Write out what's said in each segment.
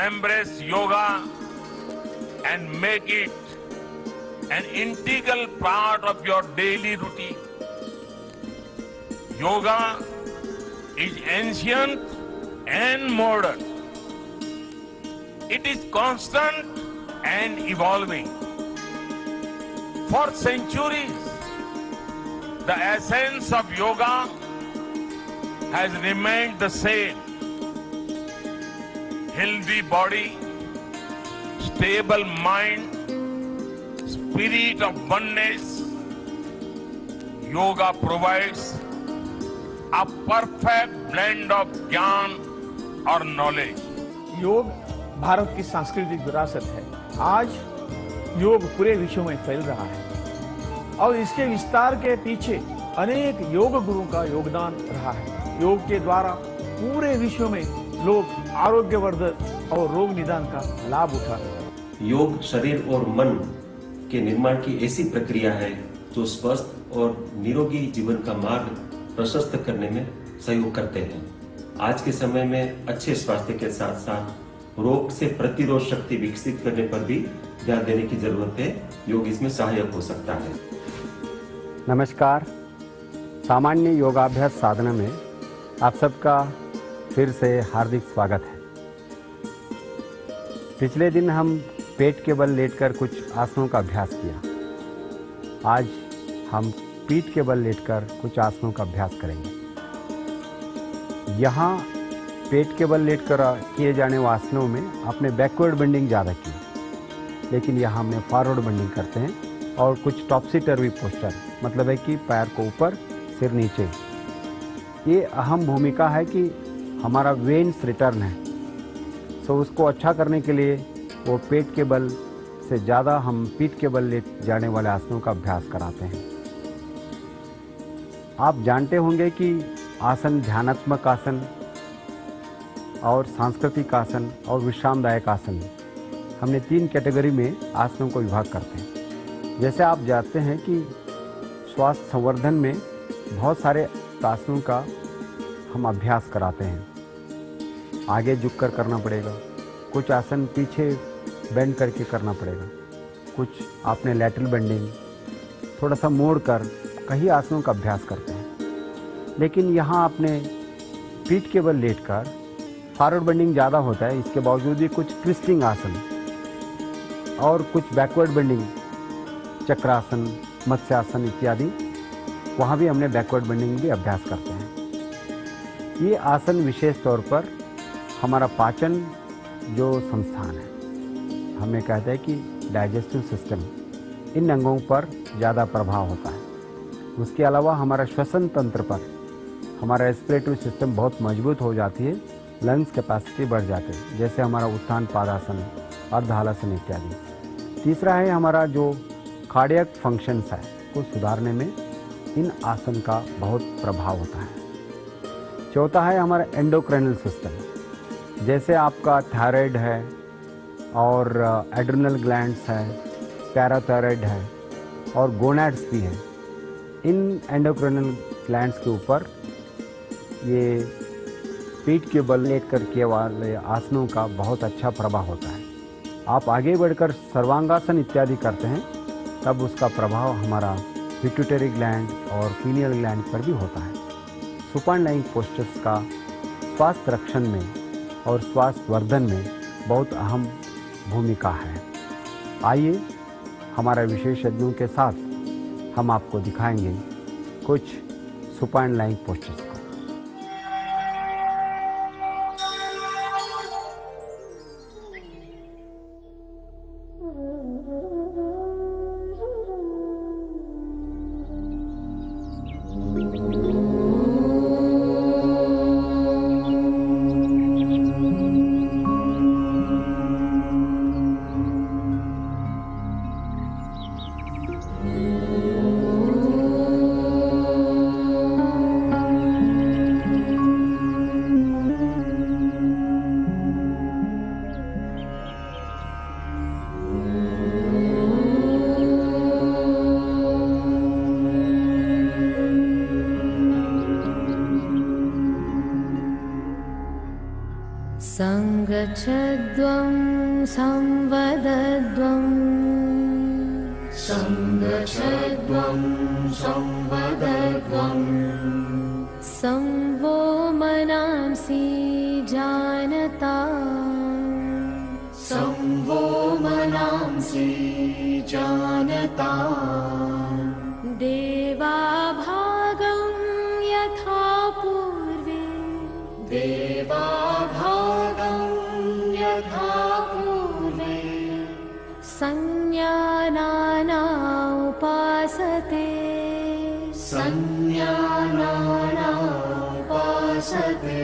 embrace yoga and make it an integral part of your daily routine. Yoga is ancient and modern. It is constant and evolving. For centuries, the essence of yoga has remained the same. Healthy body, stable mind, spirit of oneness. Yoga provides a perfect blend of ज्ञान और knowledge. योग भारत की सांस्कृतिक विरासत है। आज योग पूरे विश्व में फैल रहा है और इसके विस्तार के पीछे अनेक योग गुरुओं का योगदान रहा है। योग के द्वारा पूरे विश्व में लोग आरोग्यवर्धक और रोग निदान का लाभ उठा रहे हैं। योग शरीर और मन के निर्माण की ऐसी प्रक्रिया है जो स्वस्थ और निरोगी जीवन का मार्ग प्रशस्त करने में सहयोग करते हैं। आज के समय में अच्छे स्वास्थ्य के साथ साथ रोग से प्रतिरोध शक्ति विकसित करने पर भी ध्यान देने की जरूरत है। योग इसमें सहायक हो सकता है। नमस्कार, सामान्य योगाभ्यास साधना में आप सबका फिर से हार्दिक स्वागत है। पिछले दिन हम पेट के बल लेटकर कुछ आसनों का अभ्यास किया। आज हम पीठ के बल लेटकर कुछ आसनों का अभ्यास करेंगे। यहाँ पेट के बल लेटकर किए जाने वाले आसनों में आपने बैकवर्ड बेंडिंग ज़्यादा की, लेकिन यहाँ हमने फॉरवर्ड बेंडिंग करते हैं और कुछ टॉपसी टर्वी पोस्चर, मतलब है कि पैर को ऊपर सिर नीचे। ये अहम भूमिका है कि हमारा वेन्स रिटर्न है, तो उसको अच्छा करने के लिए वो पेट के बल से ज़्यादा हम पीठ के बल लेट जाने वाले आसनों का अभ्यास कराते हैं। आप जानते होंगे कि आसन ध्यानात्मक आसन और सांस्कृतिक आसन और विश्रामदायक आसन, हमने 3 कैटेगरी में आसनों को विभाग करते हैं। जैसे आप जानते हैं कि स्वास्थ्य संवर्धन में बहुत सारे आसनों का हम अभ्यास कराते हैं। आगे झुककर करना पड़ेगा, कुछ आसन पीछे बेंड करके करना पड़ेगा, कुछ आपने लैटरल बेंडिंग थोड़ा सा मोड़ कर कई आसनों का अभ्यास करते हैं। लेकिन यहाँ आपने पीठ के बल लेटकर फॉरवर्ड बेंडिंग ज़्यादा होता है, इसके बावजूद भी कुछ ट्विस्टिंग आसन और कुछ बैकवर्ड बेंडिंग, चक्रासन, मत्स्यासन इत्यादि, वहाँ भी हमने बैकवर्ड बेंडिंग भी अभ्यास करते हैं। ये आसन विशेष तौर पर हमारा पाचन जो संस्थान है, हमें कहते हैं कि डाइजेस्टिव सिस्टम, इन अंगों पर ज़्यादा प्रभाव होता है। उसके अलावा हमारा श्वसन तंत्र पर, हमारा रेस्पिरेटरी सिस्टम बहुत मजबूत हो जाती है, लंग्स कैपेसिटी बढ़ जाते हैं, जैसे हमारा उत्थान पादासन, अर्धहलासन इत्यादि। तीसरा है हमारा जो कार्डियक फंक्शंस है को सुधारने में इन आसन का बहुत प्रभाव होता है। चौथा है हमारा एंडोक्राइनल सिस्टम, जैसे आपका थायराइड है और एड्रिनल ग्लैंड्स है, पैराथायराइड है और गोनैड्स भी है। इन एंडोक्राइनल ग्लैंड्स के ऊपर ये पीठ के बल लेटकर किए वाले आसनों का बहुत अच्छा प्रभाव होता है। आप आगे बढ़कर सर्वांगासन इत्यादि करते हैं, तब उसका प्रभाव हमारा पिट्यूटरी ग्लैंड और पीनियल ग्लैंड पर भी होता है। सुपाइन लाइंग पोस्चर्स का स्वास्थ्य रक्षण में और स्वास्थ्य वर्धन में बहुत अहम भूमिका है। आइए हमारे विशेषज्ञों के साथ हम आपको दिखाएंगे कुछ सुपाइन लाइंग पोस्चर्स को। सङ्गच्छध्वं संवदध्वं सङ्गच्छध्वं संवदध्वं संवो मनांसि जानता संवो मनांसि जानता देवाभागं यथा पूर्वे देवाभागं यथा पूर्वे संज्ञानाना उपासते संज्ञानाना उपासते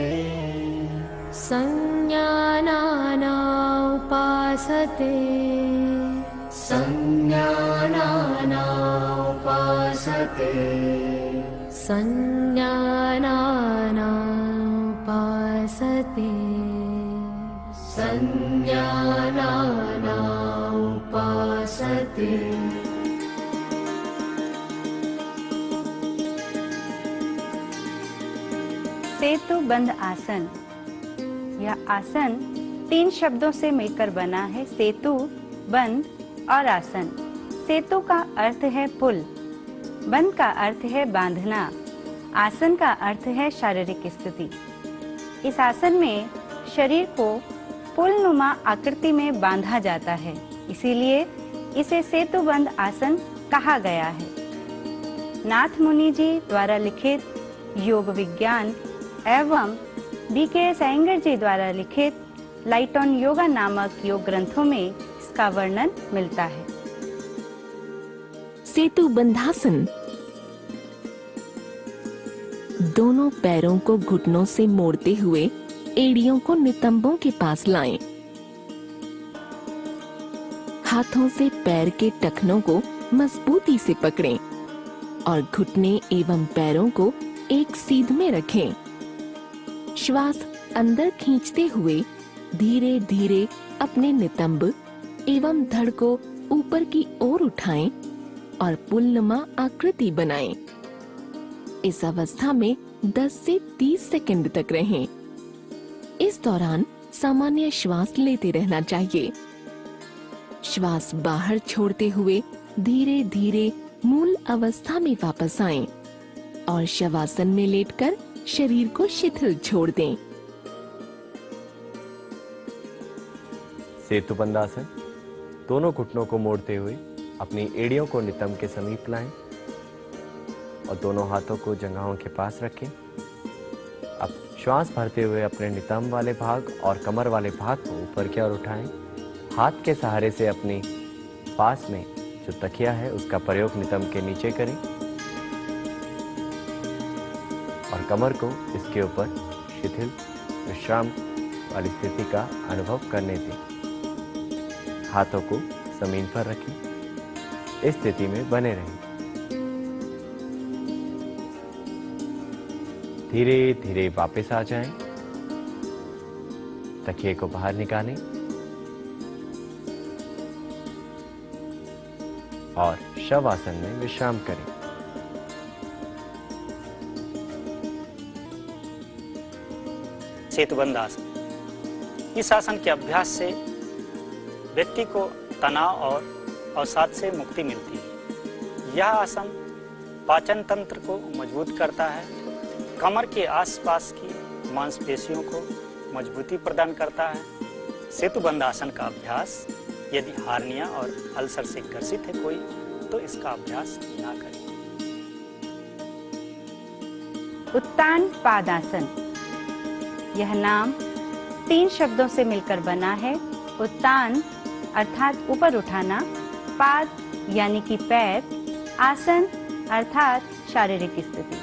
संज्ञानाना उपासते संज्ञानाना उपासते संज्ञानाना उपासते संज्ञानाना उपासते। सेतु बंध आसन। यह आसन 3 शब्दों से मिलकर बना है, सेतु, बंध और आसन। सेतु का अर्थ है पुल, बंध का अर्थ है बांधना, आसन का अर्थ है शारीरिक स्थिति। इस आसन में शरीर को पुलनुमा आकृति में बांधा जाता है, इसीलिए इसे सेतु बंध आसन कहा गया है। नाथ मुनि जी द्वारा लिखित योग विज्ञान एवं BKS अयंगर जी द्वारा लिखित लाइट ऑन योगा नामक योग ग्रंथों में इसका वर्णन मिलता है। सेतु बंधासन। दोनों पैरों को घुटनों से मोड़ते हुए एड़ियों को नितंबों के पास लाएं। हाथों से पैर के टखनों को मजबूती से पकड़ें और घुटने एवं पैरों को एक सीध में रखें। श्वास अंदर खींचते हुए धीरे धीरे अपने नितंब एवं धड़ को ऊपर की ओर उठाएं और पुलनुमा आकृति बनाएं। इस अवस्था में 10 से 30 सेकंड तक रहें। इस दौरान सामान्य श्वास लेते रहना चाहिए। श्वास बाहर छोड़ते हुए धीरे धीरे मूल अवस्था में वापस आएं और शवासन में लेटकर शरीर को शिथिल छोड़ दें। सेतु बंधासन। दोनों घुटनों को मोड़ते हुए अपनी एड़ियों को नितंब के समीप लाएं और दोनों हाथों को जंघाओं के पास रखें। अब श्वास भरते हुए अपने नितंब वाले भाग और कमर वाले भाग को ऊपर की ओर उठाएं। हाथ के सहारे से अपने पास में जो तकिया है उसका प्रयोग नितंब के नीचे करें और कमर को इसके ऊपर शिथिल विश्राम वाली स्थिति का अनुभव करने दें। हाथों को जमीन पर रखें, इस स्थिति में बने रहें। धीरे धीरे वापस आ जाएं, तकिए को बाहर निकालें और शवासन में विश्राम करें। सेतुबंध आसन। इस आसन के अभ्यास से व्यक्ति को तनाव और अवसाद से मुक्ति मिलती है। यह आसन पाचन तंत्र को मजबूत करता है, कमर के आसपास की मांसपेशियों को मजबूती प्रदान करता है। सेतुबंध आसन का अभ्यास यदि हार्निया और अल्सर से ग्रसित है कोई, तो इसका अभ्यास ना करें। उत्तान पादासन। यह नाम 3 शब्दों से मिलकर बना है। उत्तान अर्थात ऊपर उठाना, पाद यानी कि पैर, आसन अर्थात शारीरिक स्थिति।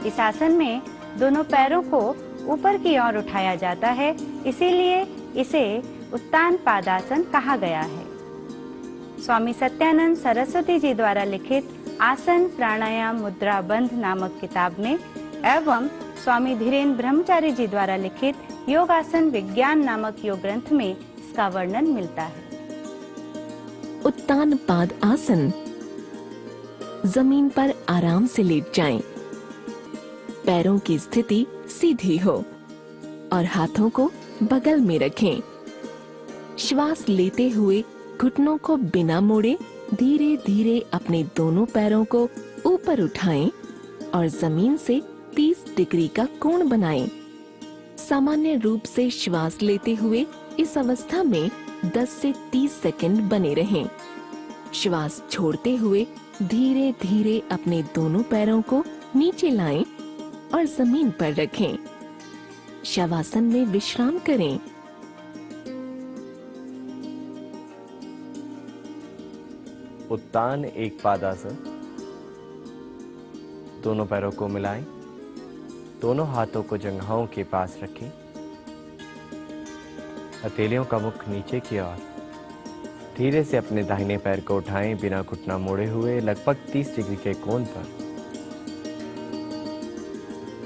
इस आसन में दोनों पैरों को ऊपर की ओर उठाया जाता है, इसीलिए इसे उत्तान पादासन कहा गया है। स्वामी सत्यानंद सरस्वती जी द्वारा लिखित आसन प्राणायाम मुद्रा बंध नामक किताब में एवं स्वामी धीरेन्द्र ब्रह्मचारी जी द्वारा लिखित योगासन विज्ञान नामक योग ग्रंथ में इसका वर्णन मिलता है। उत्तान पाद आसन। जमीन पर आराम से लेट जाएं। पैरों की स्थिति सीधी हो और हाथों को बगल में रखें। श्वास लेते हुए घुटनों को बिना मोड़े धीरे धीरे अपने दोनों पैरों को ऊपर उठाएं और जमीन से 30 डिग्री का कोण बनाएं। सामान्य रूप से श्वास लेते हुए इस अवस्था में 10 से 30 सेकंड बने रहें। श्वास छोड़ते हुए धीरे धीरे अपने दोनों पैरों को नीचे लाएं और जमीन पर रखें। शवासन में विश्राम करें। उत्तान एक पादासन। दोनों पैरों को मिलाएं, दोनों हाथों को जंघाओं के पास रखें। हथेलियों का मुख नीचे की ओर। धीरे से अपने दाहिने पैर को उठाएं बिना घुटना मोड़े हुए लगभग 30 डिग्री के कोण पर।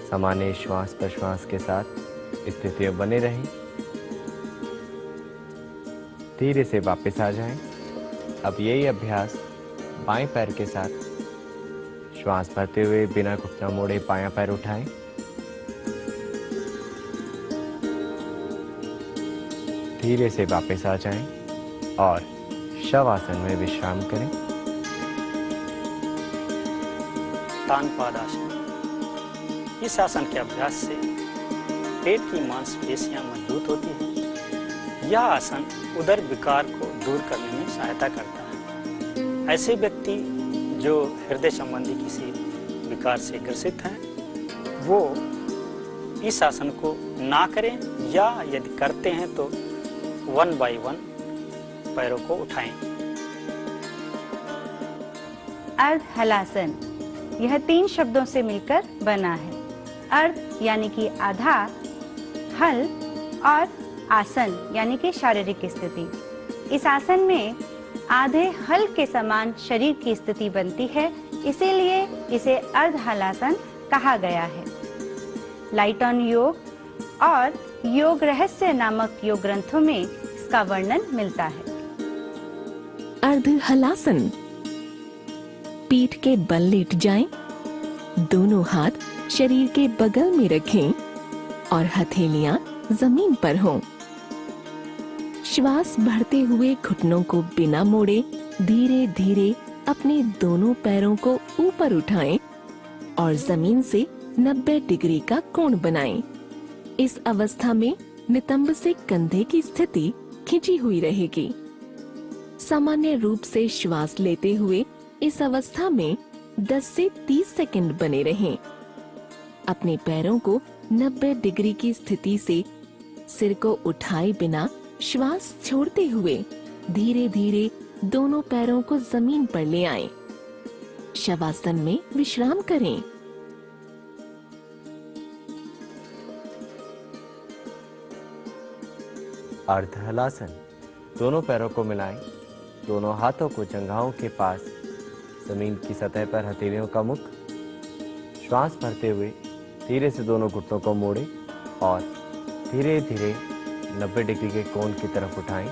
सामान्य श्वास प्रश्वास के साथ स्थिति में बने रहें। धीरे से वापस आ जाएं। अब यही अभ्यास बाएं पैर के साथ। श्वास भरते हुए बिना घुटना मोड़े बायां पैर उठाएं। धीरे से वापस आ जाएं और शवासन में विश्राम करें। तानपादासन। इस आसन के अभ्यास से पेट की मांसपेशियां मजबूत होती हैं। यह आसन उदर विकार को दूर करने में सहायता करता है। ऐसे व्यक्ति जो हृदय संबंधी किसी विकार से ग्रसित हैं, वो इस आसन को ना करें या यदि करते हैं तो 1 बाय 1 पैरों को उठाएं। अर्ध हलासन। यह 3 शब्दों से मिलकर बना है। अर्ध यानी कि आधा, हल और आसन यानी कि शारीरिक स्थिति। इस आसन में आधे हल के समान शरीर की स्थिति बनती है, इसीलिए इसे अर्ध हलासन कहा गया है। लाइट ऑन योग और योग रहस्य नामक योग ग्रंथों में इसका वर्णन मिलता है। अर्ध हलासन। पीठ के बल लेट जाएं, दोनों हाथ शरीर के बगल में रखें और हथेलियां जमीन पर हों। श्वास भरते हुए घुटनों को बिना मोड़े धीरे धीरे अपने दोनों पैरों को ऊपर उठाएं और जमीन से 90 डिग्री का कोण बनाएं। इस अवस्था में नितंब से कंधे की स्थिति खिंची हुई रहेगी। सामान्य रूप से श्वास लेते हुए इस अवस्था में 10 से 30 सेकंड बने रहें। अपने पैरों को 90 डिग्री की स्थिति से सिर को उठाए बिना श्वास छोड़ते हुए धीरे धीरे दोनों पैरों को जमीन पर ले आएं। शवासन में विश्राम करें। अर्ध हलासन। दोनों पैरों को मिलाएं, दोनों हाथों को जंघाओं के पास, जमीन की सतह पर हथेलियों का मुख। श्वास भरते हुए धीरे से दोनों घुटनों को मोड़ें और धीरे धीरे 90 डिग्री के कोण की तरफ उठाएं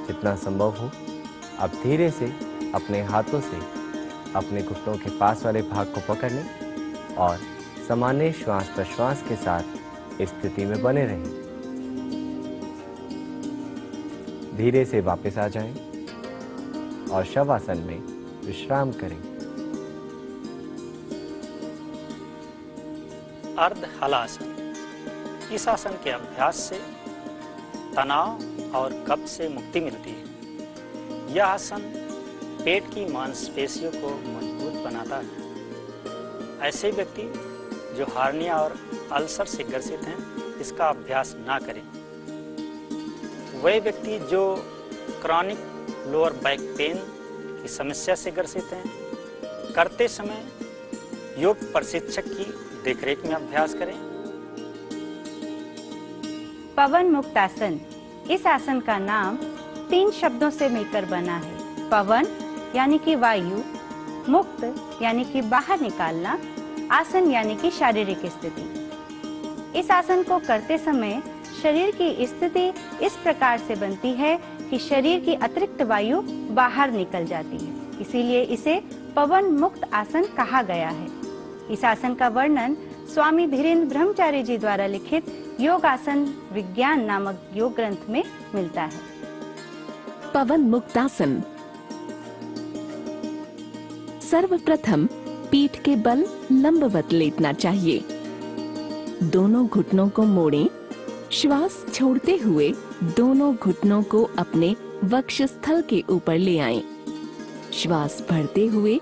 जितना संभव हो। अब धीरे से अपने हाथों से अपने घुटनों के पास वाले भाग को पकड़ लें और सामान्य श्वास प्रश्वास के साथ स्थिति में बने रहें। धीरे से वापस आ जाएं और शवासन में विश्राम करें। अर्ध हलासन। इस आसन के अभ्यास से तनाव और कब्ज से मुक्ति मिलती है। यह आसन पेट की मांसपेशियों को मजबूत बनाता है। ऐसे व्यक्ति जो हार्निया और अल्सर से ग्रसित हैं, इसका अभ्यास ना करें। वह व्यक्ति जो क्रॉनिक लोअर बैक पेन की समस्या से ग्रसित हैं, करते समय योग प्रशिक्षक की देखरेख में अभ्यास करें। पवन मुक्त आसन। इस आसन का नाम 3 शब्दों से मिलकर बना है। पवन यानी कि वायु, मुक्त यानी कि बाहर निकालना, आसन यानी कि शारीरिक स्थिति। इस आसन को करते समय शरीर की स्थिति इस प्रकार से बनती है कि शरीर की अतिरिक्त वायु बाहर निकल जाती है, इसीलिए इसे पवन मुक्त आसन कहा गया है। इस आसन का वर्णन स्वामी धीरेन्द्र ब्रह्मचारी जी द्वारा लिखित योग आसन विज्ञान नामक योग ग्रंथ में मिलता है। पवन मुक्तासन। सर्वप्रथम पीठ के बल लंबवत लेटना चाहिए। दोनों घुटनों को मोड़ें। श्वास छोड़ते हुए दोनों घुटनों को अपने वक्षस्थल के ऊपर ले आएं। श्वास भरते हुए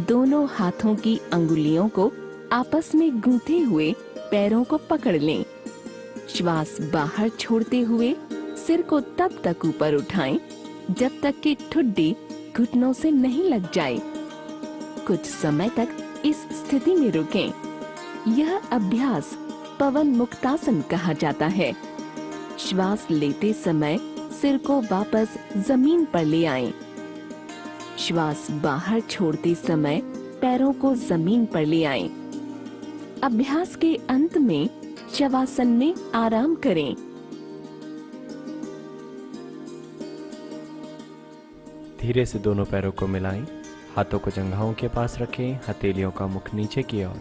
दोनों हाथों की अंगुलियों को आपस में गूंथे हुए पैरों को पकड़ लें। श्वास बाहर छोड़ते हुए सिर को तब तक ऊपर उठाएं जब तक कि ठुड्डी घुटनों से नहीं लग जाए। कुछ समय तक इस स्थिति में रुकें। यह अभ्यास पवन मुक्तासन कहा जाता है। श्वास लेते समय सिर को वापस जमीन पर ले आएं। श्वास बाहर छोड़ते समय पैरों को जमीन पर ले आएं। अभ्यास के अंत में शवासन में आराम करें। धीरे से दोनों पैरों को मिलाएं। हाथों को जंघाओं के पास रखें। हथेलियों का मुख नीचे की ओर।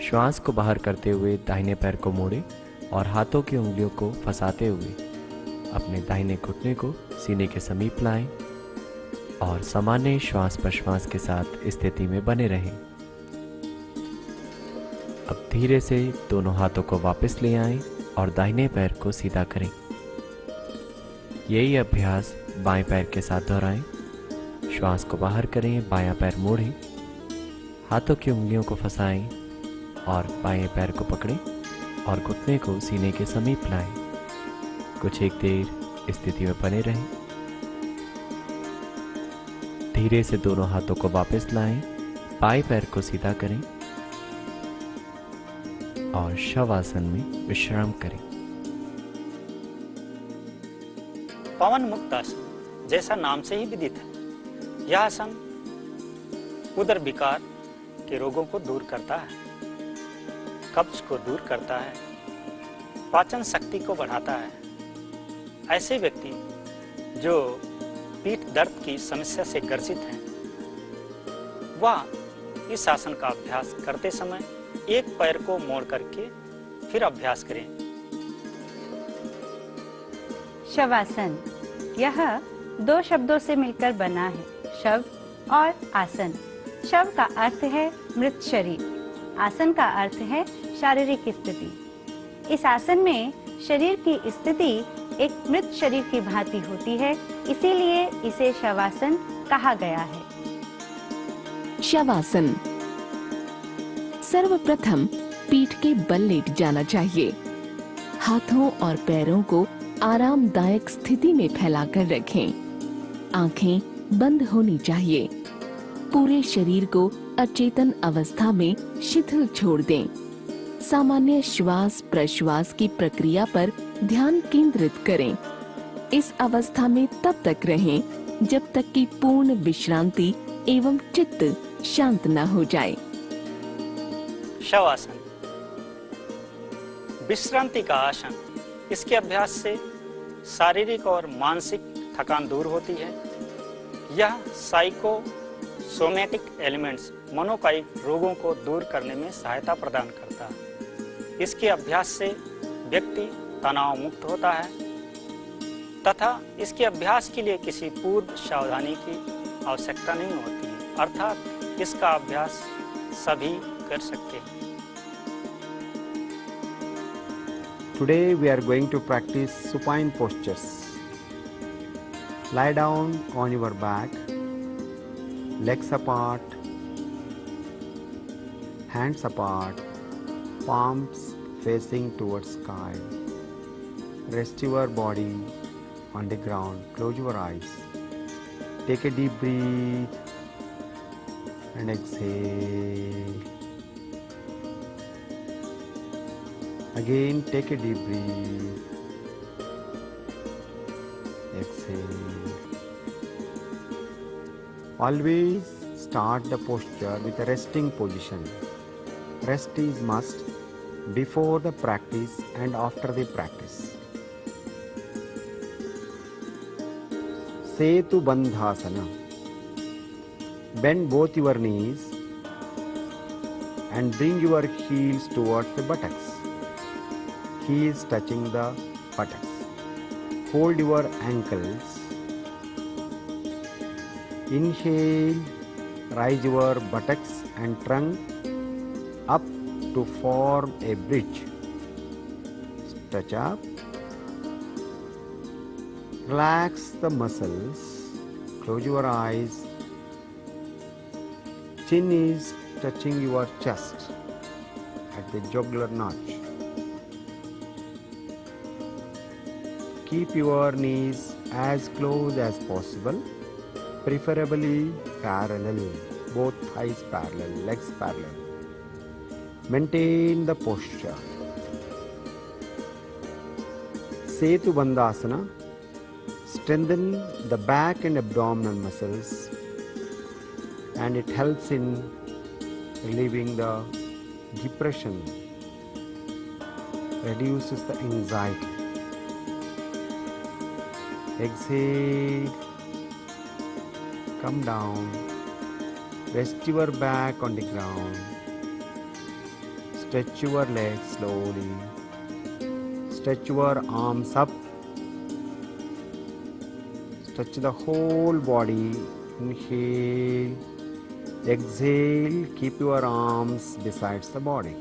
श्वास को बाहर करते हुए दाहिने पैर को मोड़ें और हाथों की उंगलियों को फंसाते हुए अपने दाहिने घुटने को सीने के समीप लाएं और सामान्य श्वास प्रश्वास के साथ स्थिति में बने रहें। अब धीरे से दोनों हाथों को वापस ले आएं और दाहिने पैर को सीधा करें। यही अभ्यास बाएं पैर के साथ दोहराएं। श्वास को बाहर करें, बायां पैर मोड़ें, हाथों की उंगलियों को फंसाएं और बाएं पैर को पकड़ें और घुटने को सीने के समीप लाएं। कुछ एक देर स्थिति में बने रहें। धीरे से दोनों हाथों को वापस लाएं, बाएं पैर को सीधा करें और शवासन में विश्राम करें। पवन मुक्तासन जैसा नाम से ही विदित है, यह आसन उदर विकार के रोगों को दूर करता है, कब्ज को दूर करता है, पाचन शक्ति को बढ़ाता है। ऐसे व्यक्ति जो पीठ दर्द की समस्या से ग्रसित हैं, वह इस आसन का अभ्यास करते समय एक पैर को मोड़ करके फिर अभ्यास करें। शवासन यह दो शब्दों से मिलकर बना है, शव और आसन। शव का अर्थ है मृत शरीर, आसन का अर्थ है शारीरिक स्थिति। इस आसन में शरीर की स्थिति एक मृत शरीर की भांति होती है, इसीलिए इसे शवासन कहा गया है। शवासन। सर्वप्रथम पीठ के बल लेट जाना चाहिए। हाथों और पैरों को आरामदायक स्थिति में फैलाकर रखें। आंखें बंद होनी चाहिए। पूरे शरीर को अचेतन अवस्था में शिथिल छोड़ दें। सामान्य श्वास प्रश्वास की प्रक्रिया पर ध्यान केंद्रित करें। इस अवस्था में तब तक रहें जब तक कि पूर्ण विश्रांति एवं चित्त शांत न हो जाए। शवासन विश्रांति का आसन। इसके अभ्यास से शारीरिक और मानसिक थकान दूर होती है। यह साइकोसोमैटिक एलिमेंट्स मनोकायिक रोगों को दूर करने में सहायता प्रदान करता है। इसके अभ्यास से व्यक्ति तनाव मुक्त होता है तथा इसके अभ्यास के लिए किसी पूर्व सावधानी की आवश्यकता नहीं होती है, अर्थात इसका अभ्यास सभी कर सकते हैं। Today we are going to practice supine postures. Lie down on your back, legs apart, hands apart, palms facing towards sky. Rest your body on the ground. Close your eyes. Take a deep breath and exhale. Again, take a deep breath. Exhale. Always start the posture with a resting position. Rest is must before the practice and after the practice. Setu Bandhasana. Bend both your knees and bring your heels towards the buttocks. Heels touching the buttocks. hold your ankles. Inhale, rise your buttocks and trunk up to form a bridge. Stretch up. Relax the muscles. Close your eyes. Chin is touching your chest at the jugular notch. Keep your knees as close as possible, preferably parallel, both thighs parallel, legs parallel. Maintain the posture. Setu Bandhasana. Strengthen the back and abdominal muscles, and it helps in relieving the depression, reduces the anxiety. Exhale, come down, rest your back on the ground, stretch your legs slowly, stretch your arms up, stretch the whole body. Inhale, exhale, keep your arms besides the body.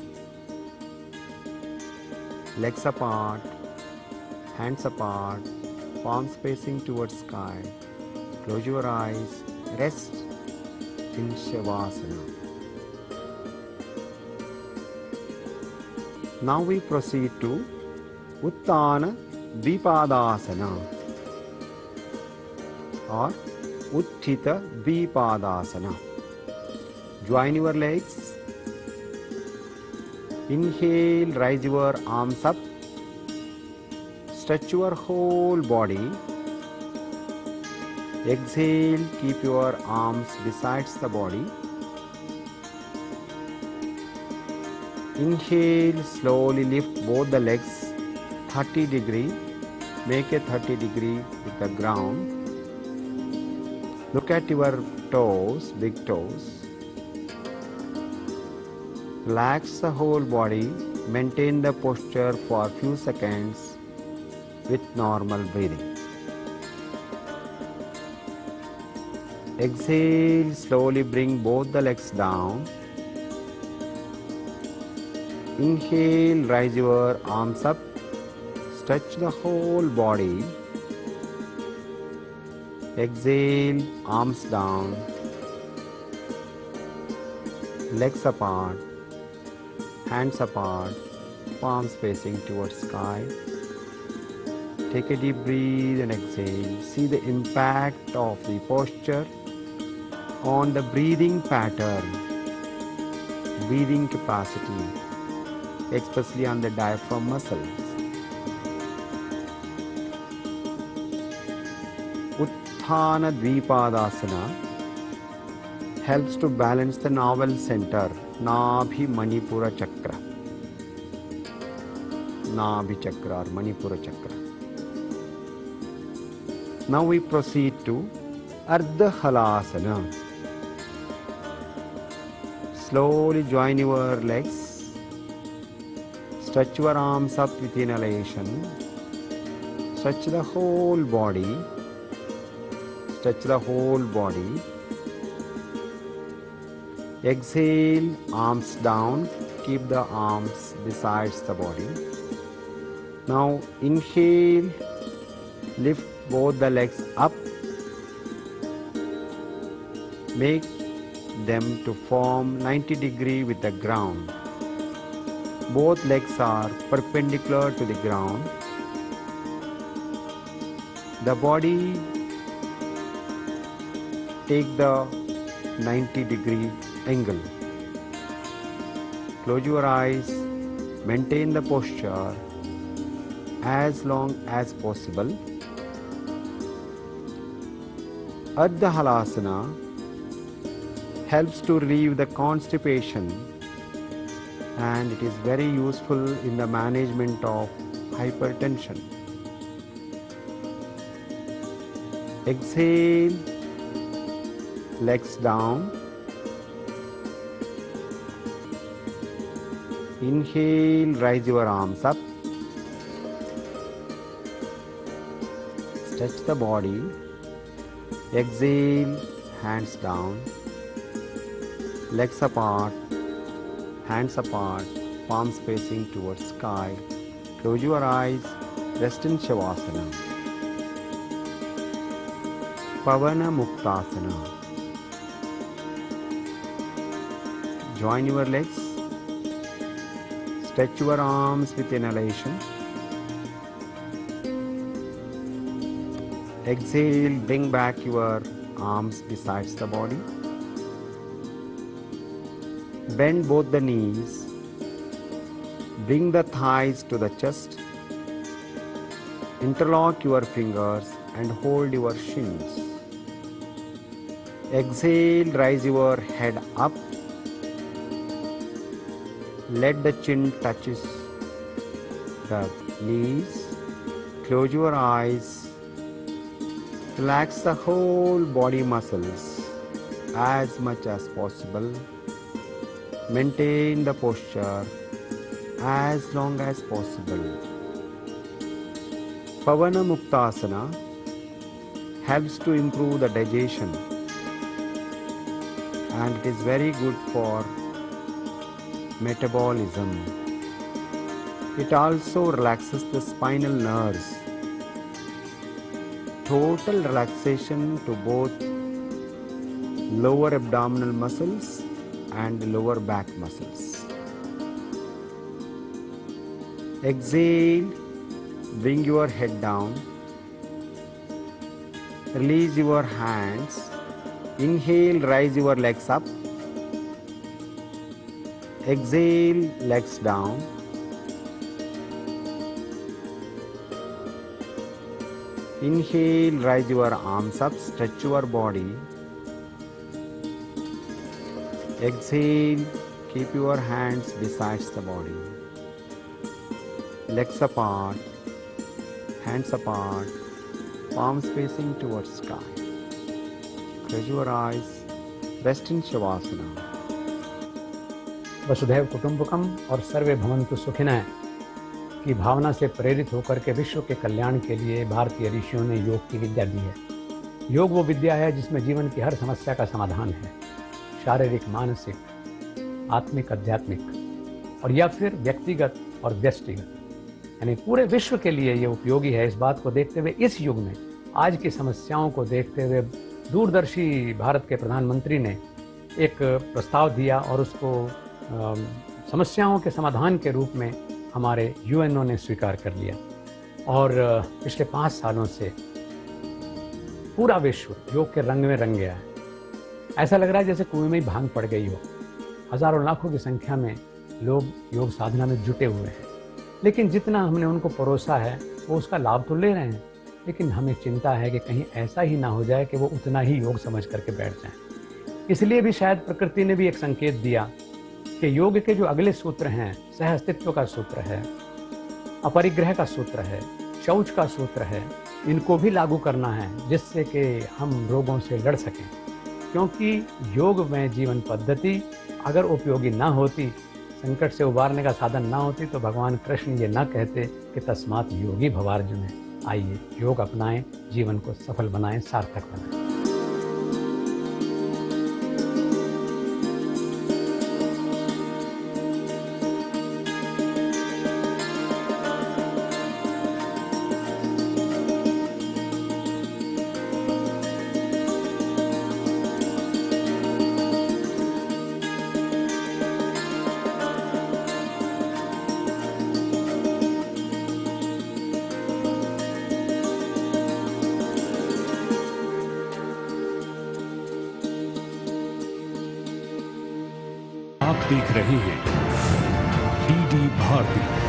Legs apart, hands apart, palms facing towards sky. Close your eyes, rest in Shavasana. Now we proceed to Utthana Dvipadasana or Utthita Dvipadasana. Join your legs. Inhale, raise your arms up. Stretch your whole body. Exhale, keep your arms besides the body. Inhale, slowly lift both the legs 30 degree. Make a 30 degree with the ground. Look at your toes, big toes. Relax the whole body. Maintain the posture for a few seconds with normal breathing. Exhale, slowly bring both the legs down. Inhale, raise your arms up. Stretch the whole body. Exhale, arms down. Legs apart. Hands apart. Palms facing towards sky. Take a deep breath and exhale. See the impact of the posture on the breathing pattern, breathing capacity, especially on the diaphragm muscles. Utthana Dvipadasana helps to balance the navel center, Nabhi Manipura Chakra. Nabhi Chakra or Manipura Chakra. Now we proceed to Ardha Halasana. Slowly join your legs. Stretch your arms up with inhalation. Stretch the whole body. Stretch the whole body. Exhale, arms down. Keep the arms besides the body. Now inhale, lift both the legs up. Make them to form 90 degree with the ground. Both legs are perpendicular to the ground. The body take the 90 degree angle. Close your eyes. Maintain the posture as long as possible. Ardha Halasana helps to relieve the constipation, and it is very useful in the management of hypertension. Exhale, legs down. Inhale, raise your arms up. stretch the body. Exhale, hands down, legs apart, hands apart, palms facing towards sky. Close your eyes, rest in Shavasana. Pavana Muktasana. Join your legs. Stretch your arms with inhalation. Exhale, bring back your arms besides the body. Bend both the knees. Bring the thighs to the chest. Interlock your fingers and hold your shins. Exhale, rise your head up. Let the chin touches the knees. Close your eyes. Relax the whole body muscles as much as possible. Maintain the posture as long as possible. Pavana Muktasana helps to improve the digestion, and it is very good for metabolism. It also relaxes the spinal nerves. Total relaxation to both lower abdominal muscles and lower back muscles. Exhale, bring your head down. Release your hands. Inhale, rise your legs up. Exhale, legs down. Inhale, rise your arms up, stretch your body. Exhale, keep your hands besides the body. Legs apart, hands apart, palms facing towards sky. Close your eyes, rest in Shavasana. वसुधैव कुटुंबकम और सर्वे भवन्तु सुखिनः की भावना से प्रेरित होकर के विश्व के कल्याण के लिए भारतीय ऋषियों ने योग की विद्या दी है। योग वो विद्या है जिसमें जीवन की हर समस्या का समाधान है, शारीरिक, मानसिक, आत्मिक, आध्यात्मिक, और या फिर व्यक्तिगत और व्यष्टिगत, यानी पूरे विश्व के लिए ये उपयोगी है। इस बात को देखते हुए इस युग में आज की समस्याओं को देखते हुए दूरदर्शी भारत के प्रधानमंत्री ने एक प्रस्ताव दिया और उसको समस्याओं के समाधान के रूप में हमारे यूएनओ ने स्वीकार कर लिया। और पिछले 5 सालों से पूरा विश्व योग के रंग में रंग गया है। ऐसा लग रहा है जैसे कुएं में ही भांग पड़ गई हो। हजारों लाखों की संख्या में लोग योग साधना में जुटे हुए हैं, लेकिन जितना हमने उनको परोसा है वो उसका लाभ तो ले रहे हैं, लेकिन हमें चिंता है कि कहीं ऐसा ही ना हो जाए कि वो उतना ही योग समझ करके बैठ जाएं। इसलिए भी शायद प्रकृति ने भी एक संकेत दिया कि योग के जो अगले सूत्र हैं, सह अस्तित्व का सूत्र है, अपरिग्रह का सूत्र है, शौच का सूत्र है, इनको भी लागू करना है जिससे कि हम रोगों से लड़ सकें। क्योंकि योग में जीवन पद्धति अगर उपयोगी ना होती, संकट से उबारने का साधन ना होती, तो भगवान कृष्ण ये ना कहते कि तस्मात् योगी भवार्जुन। आइए योग अपनाएं, जीवन को सफल बनाएं, सार्थक बनाएं। आप देख रहे हैं डीडी भारती।